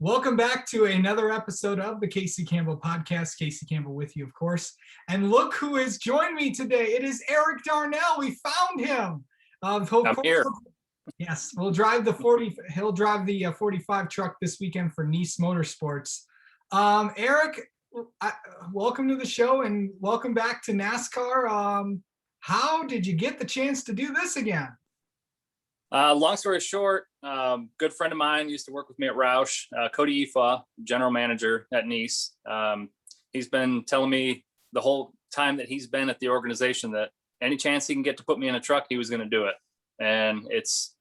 Welcome back to another episode of the Casey Campbell podcast. Casey Campbell with you, of course. And look who has joined me today. It is Erik Darnell. We found him. I'm here. Yes, we'll drive the 40. He'll drive the 45 truck this weekend for Nice Motorsports. Erik, welcome to the show and welcome back to NASCAR. How did you get the chance to do this again? Long story short, good friend of mine used to work with me at Roush, Cody Ifa, general manager at Nice. He's been telling me the whole time that he's been at the organization that any chance he can get to put me in a truck, he was going to do it. And it's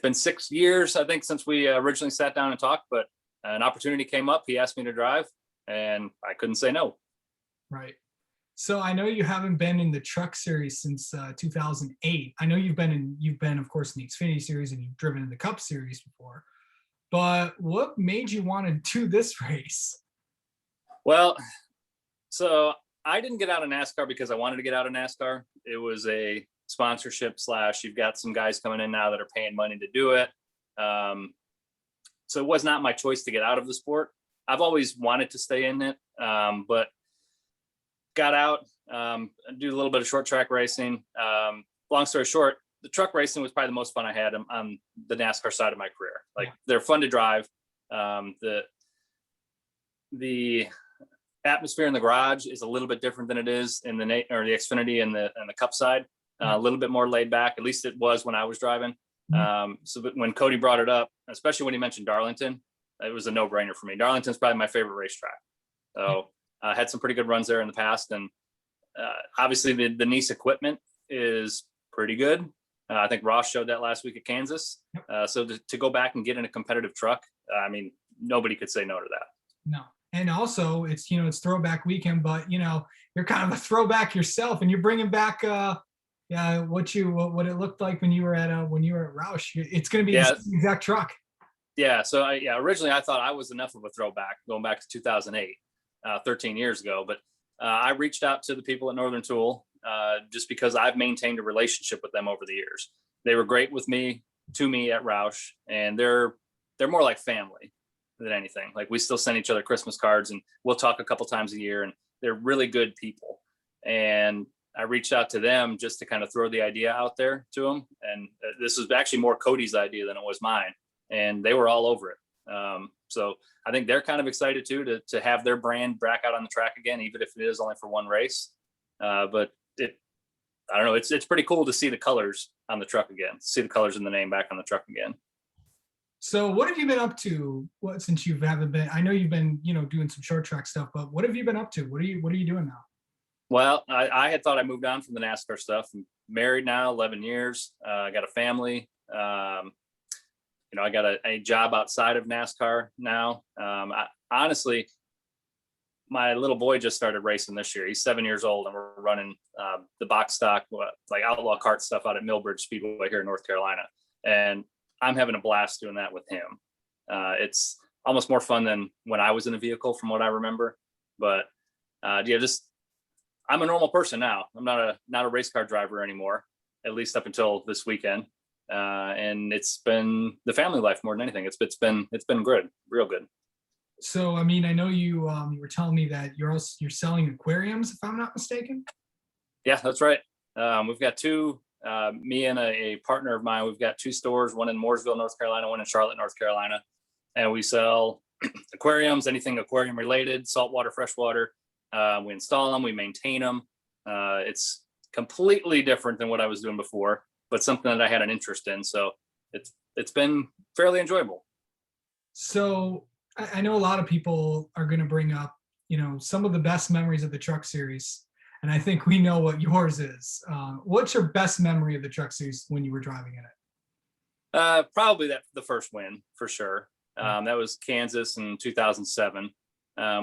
been 6 years, I think, since we originally sat down and talked, but an opportunity came up. He asked me to drive and I couldn't say no. Right. So I know you haven't been in the truck series since 2008. I know you've been, of course, in the Xfinity series and you've driven in the Cup series before. But what made you want to do this race? Well, so I didn't get out of NASCAR because I wanted to get out of NASCAR. It was a sponsorship / you've got some guys coming in now that are paying money to do it. So it was not my choice to get out of the sport. I've always wanted to stay in it, but got out, do a little bit of short track racing. Long story short, the truck racing was probably the most fun I had on the NASCAR side of my career. Like, they're fun to drive. The atmosphere in the garage is a little bit different than it is in the Xfinity and the Cup side. A little bit more laid back. At least it was when I was driving. So when Cody brought it up, especially when he mentioned Darlington, it was a no-brainer for me. Darlington's probably my favorite racetrack. So I had some pretty good runs there in the past, and obviously the Nice equipment is pretty good. I think Ross showed that last week at Kansas. So to go back and get in a competitive truck, I mean, nobody could say no to that. No. And also it's throwback weekend, but you're kind of a throwback yourself, and you're bringing back what it looked like when you were at Roush. It's going to be the same exact truck. Yeah. So originally I thought I was enough of a throwback going back to 2008. 13 years ago, but I reached out to the people at Northern Tool just because I've maintained a relationship with them over the years. They were great with me at Roush, and they're more like family than anything. Like, we still send each other Christmas cards and we'll talk a couple times a year, and they're really good people. And I reached out to them just to kind of throw the idea out there to them. And this was actually more Cody's idea than it was mine. And they were all over it. So I think they're kind of excited too to have their brand back out on the track again, even if it is only for one race. But I don't know, it's pretty cool to see the colors on the truck again, see the colors and the name back on the truck again. So what have you been up to since you haven't been? I know you've been, doing some short track stuff, but what have you been up to? What are you doing now? Well, I had thought I moved on from the NASCAR stuff. I'm married now, 11 years. I got a family. I got a job outside of NASCAR now. Honestly, my little boy just started racing this year. He's 7 years old, and we're running the box stock, like outlaw kart stuff out at Millbridge Speedway here in North Carolina. And I'm having a blast doing that with him. It's almost more fun than when I was in a vehicle from what I remember. But I'm a normal person now. I'm not a race car driver anymore, at least up until this weekend. And it's been the family life more than anything. It's been good, real good. So, I mean, I know you were telling me that you're selling aquariums, if I'm not mistaken. Yeah, that's right. We've got two, me and a partner of mine, we've got two stores, one in Mooresville, North Carolina, one in Charlotte, North Carolina. And we sell aquariums, anything aquarium related, saltwater, freshwater. We install them, we maintain them. It's completely different than what I was doing before, but something that I had an interest in. So it's been fairly enjoyable. So I know a lot of people are going to bring up, some of the best memories of the truck series. And I think we know what yours is. What's your best memory of the truck series when you were driving in it? Probably the first win for sure. That was Kansas in 2007.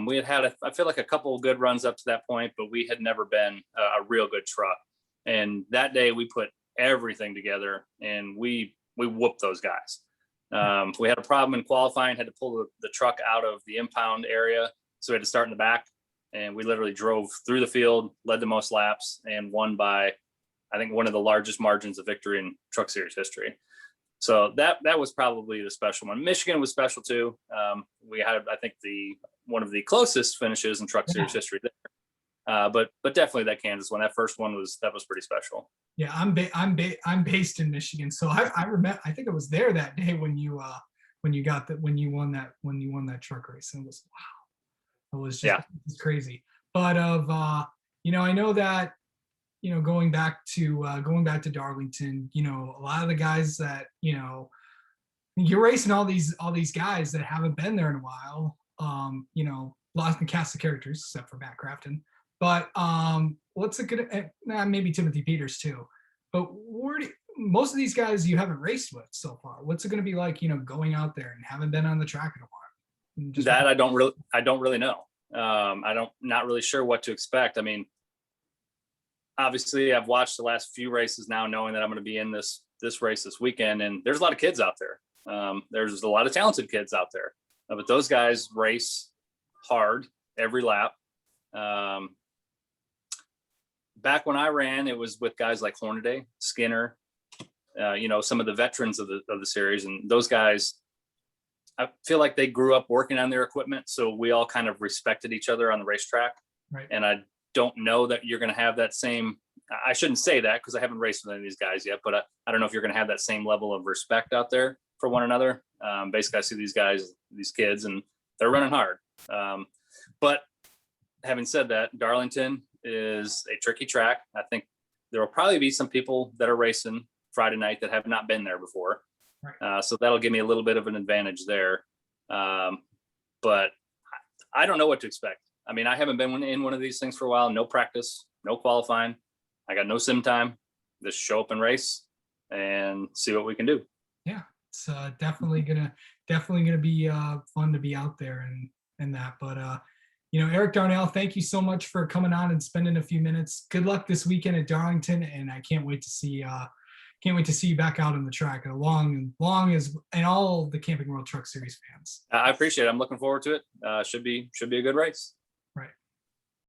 We had I feel like a couple of good runs up to that point, but we had never been a real good truck. And that day we put everything together and we whooped those guys. We had a problem in qualifying, had to pull the truck out of the impound area. So we had to start in the back, and we literally drove through the field, led the most laps, and won by, I think, one of the largest margins of victory in Truck Series history. So that was probably the special one. Michigan was special too. we had, I think, one of the closest finishes in Truck Series history there. But definitely that Kansas one, that first one was pretty special. Yeah, I'm based in Michigan, so I remember. I think I was there that day when you won that truck race. And it was wow, it was just crazy. But I know that going back to Darlington, a lot of the guys that you're racing all these guys that haven't been there in a while. Lost in cast of characters except for Matt Crafton. But what's it gonna? Maybe Timothy Peters too. But most of these guys you haven't raced with so far. What's it gonna be like? Going out there and haven't been on the track in a while. I don't really know. Not really sure what to expect. I mean, obviously, I've watched the last few races now, knowing that I'm going to be in this race this weekend, and there's a lot of kids out there. There's a lot of talented kids out there, but those guys race hard every lap. Back when I ran, it was with guys like Hornaday, Skinner, some of the veterans of the series, and those guys, I feel like they grew up working on their equipment, so we all kind of respected each other on the racetrack. Right. And I don't know that you're going to have that same. I shouldn't say that because I haven't raced with any of these guys yet, but I don't know if you're going to have that same level of respect out there for one another. Basically, I see these kids, and they're running hard. But having said that, Darlington is a tricky track. I think there will probably be some people that are racing Friday night that have not been there before. Right. So that'll give me a little bit of an advantage there. But I don't know what to expect. I mean, I haven't been in one of these things for a while. No practice, no qualifying. I got no sim time. Just show up and race and see what we can do. Yeah, it's definitely gonna be fun to be out there and that. But Erik Darnell, thank you so much for coming on and spending a few minutes. Good luck this weekend at Darlington, and I can't wait to see you back out on the track along as and all the Camping World Truck Series fans. I appreciate it. I'm looking forward to it. Should be a good race.